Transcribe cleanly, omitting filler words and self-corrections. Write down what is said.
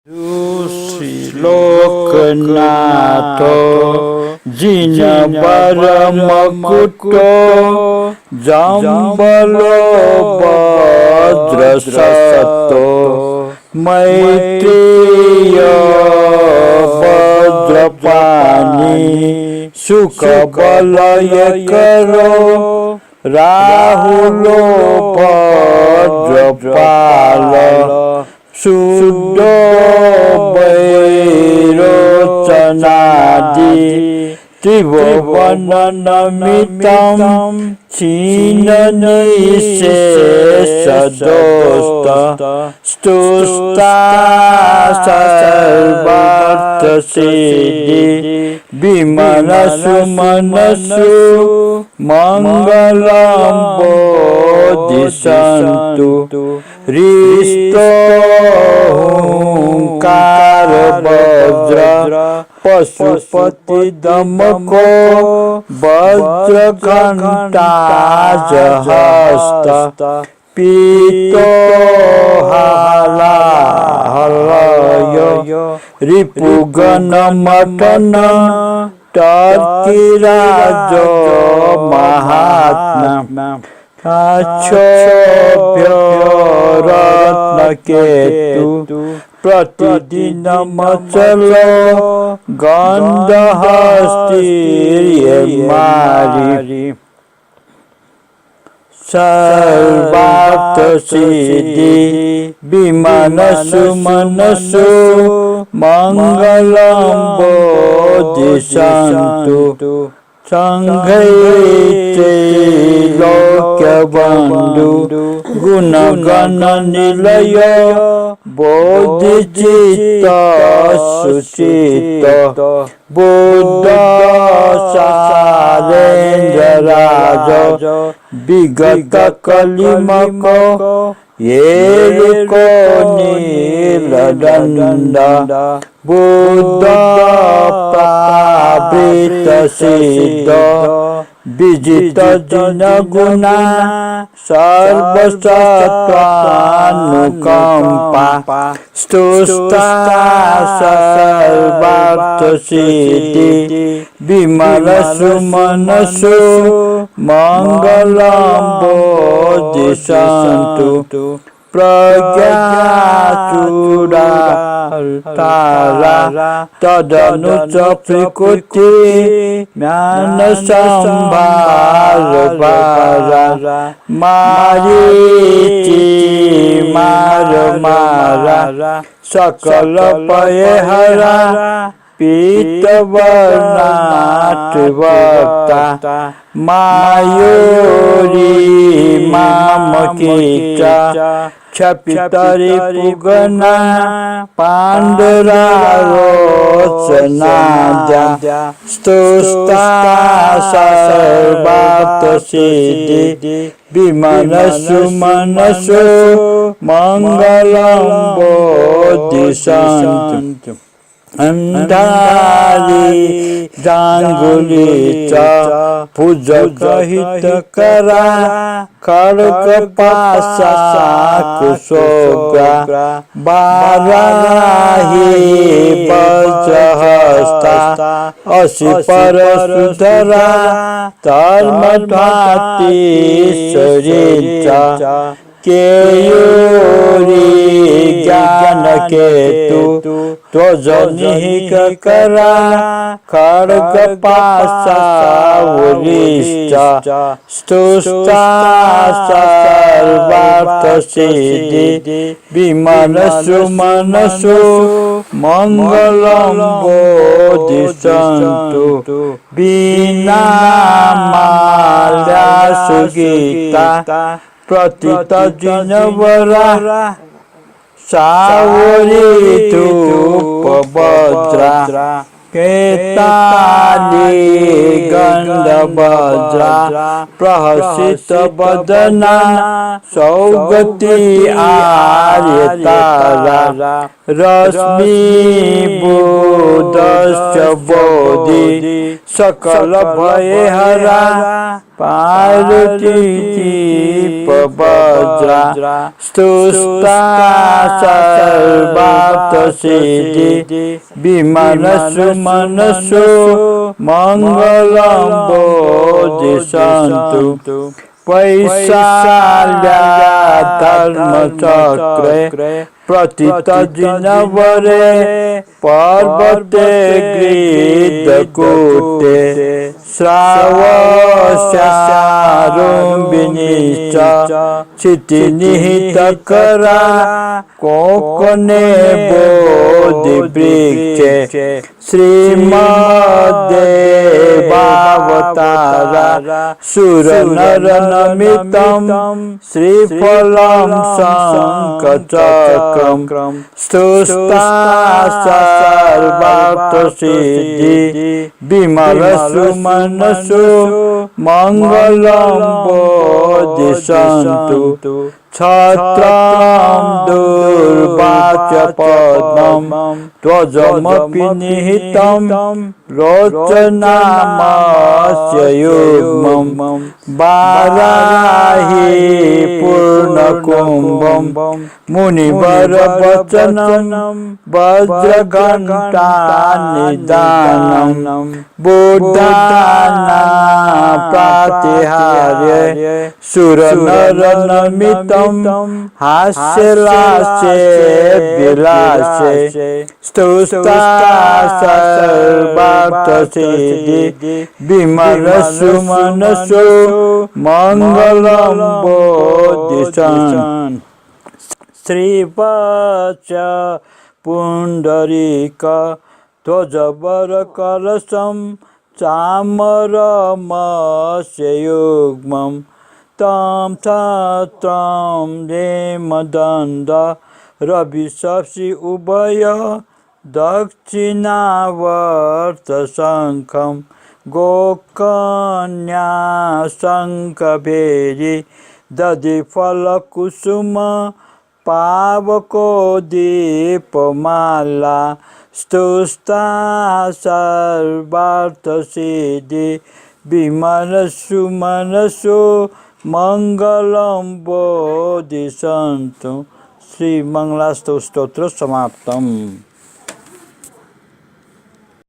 श्रीलोकनाथ जिन बरमकुटो जम्बलो वज्रसत्तो मैत्रेय वज्रपाणि सुखबलय करो राहुलो वज्रपाल शुद्ध वैरोचनादि त्रिभुवननमितं क्षीणनिशेषदोस्त स्तुस्ता सर्वार्थसिद्धि विमनसुमनसु मङ्गलं बोधिसन्तु हृष्टोऽहंकार वज्र पशुपति दमको वज्रघण्टाजहस्त पीतो हलय रिपुगणमटन टर्किराज महात्मा अच्छोभ्य रत्नकेतु प्रतिदिन मचलो गन्धहस्तिर्यमारि सर्वार्थ सिद्धि विमनसु मनसु मंगलं बोधिसन्तु संघैत्रैलोक्यबन्धु गुणगण निलय बोधिचित्त सुचित्त बुद्ध सारेन्द्रराज विगत कलिमको येरुको नीलदण्ड बुद्ध पावित सिद्ध विजित जिनगुणा सर्वसत्त्वानुकम्पा स्तुस्ता सर्वार्थसिद्धि विमलसु मनसु मङ्गलं बोधिसन्तु प्रज्ञाचूडाल्तारा तदनु च प्रकृति ज्ञानसंभारभारा मारीचि मारा सकल पयहरा पीतवर्णाट्वक्ता मायूरी मामकीचा क्षपितरिपुगना पाण्डुरारोचनाद्या स्तुस्ता सर्वार्थसिद्धि विमनसु मनसु मङ्गलं बोधिसन्तु अंधारी जांगुली च पूजकहितकरा खड्ग पाशा कुशोग्रा बाराही वज्रहस्ता असी परशुधरा धर्मधाती शरीचा केयूरी ज्ञान केतु ध्वजनिकरा खड्ग पाशा वरिष्ठ स्तुस्ता सर्वार्थसिद्धि विमनसु मनसु मङ्गलं बोधिसन्तु वीणा माल्या सुगीता प्रतित जिनवरा सावरी धूपवज्रा केताली गन्धवज्रा प्रहसित वदना सौगति आर्यतारा रश्मि बुधश्च बोधि सकल भयहरा पार्वती पवज्रा स्तुष्टा सर्वार्थसिद्धि विमनस्सु मनस्सु मङ्गलं बोधिसन्तु वैशाल्या धर्मचक्रे प्रतितजिनवरे पर्वते गृहीतकूटे श्रावस्यारुम्बिनीश्च क्षितिनिहितकरा कोकणे बोधिवृक्षे श्रीमद्देवावतारा सुरनरनमितं श्रीफलं शङ्खचक्रं स्तुष्टा सर्वार्थसिद्धि विमलस्सु मनस्सु मङ्गलं बोधिसन्तु छत्रं दुर्वाच्य पद्मं ध्वजमपि निहितं रोचनामस्य युग्मं वाराही पूर्णकुम्भं मुनिवरवचनं वज्रघण्टानिदानं बुद्धानां प्रातिहार्य सुरनरनमितं हास्यलास्ये विलासे स्तुष्टा सर्वार्थसिद्धि विमलस्सु मनस्सु मङ्गलं बोधिसन्तु श्रीवत्स पुण्डरीक ध्वजवरकलशं चामरमस्य युग्मं तं छत्रं हेमदण्ड रविशशि उभय दक्षिणावर्तशङ्खं गोकन्या शङ्खभेरी दधिफलकुसुम पावकोदीपमाला स्तुष्टा सर्वार्थसिद्धि विमलस्सु मनस्सु मङ्गलं बोधिसन्तु। श्रीमङ्गलाष्टक स्तोत्र समाप्तम्।